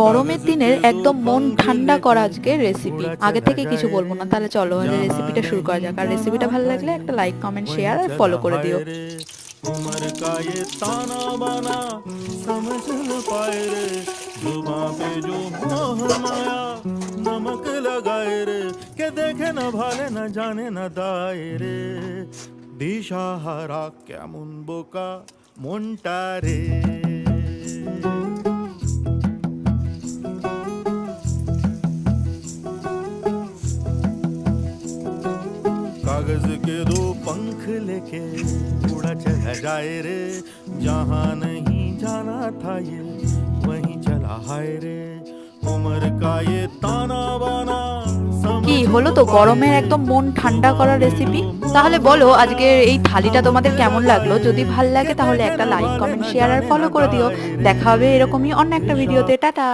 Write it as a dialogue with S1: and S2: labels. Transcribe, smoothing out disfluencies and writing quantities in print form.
S1: গরমের দিনের একদম মন ঠান্ডা করা আজকে রেসিপি। আগে থেকে কিছু বলবো না, তাহলে চলো রেসিপিটা শুরু করা যাক। আর রেসিপিটা ভালো লাগলে একটা লাইক, কমেন্ট, শেয়ার আর ফলো করে দিও।
S2: उमर का ये ताना बाना समझ न पाए रे, जुबां पे जो मोह माया नमक लगाए रे, के देखे न भाले न जाने न दाए रे, দিশাহারা কেমন বোকা মনটা রে। कागज के दो पंख लेके उड़ा चला जाए रे, जहाँ नहीं जाना था ये वहीं चला हाय रे, उम्र का ये ताना बाना
S1: কি হলো তো গরমের একদম মন ঠান্ডা করার রেসিপি। তাহলে বলো আজকে এই থালিটা তোমাদের কেমন লাগলো। যদি ভালো লাগে তাহলে একটা লাইক, কমেন্ট, শেয়ার আর ফলো করে দিও। দেখা হবে এরকমই অন্য একটা ভিডিওতে। টাটা।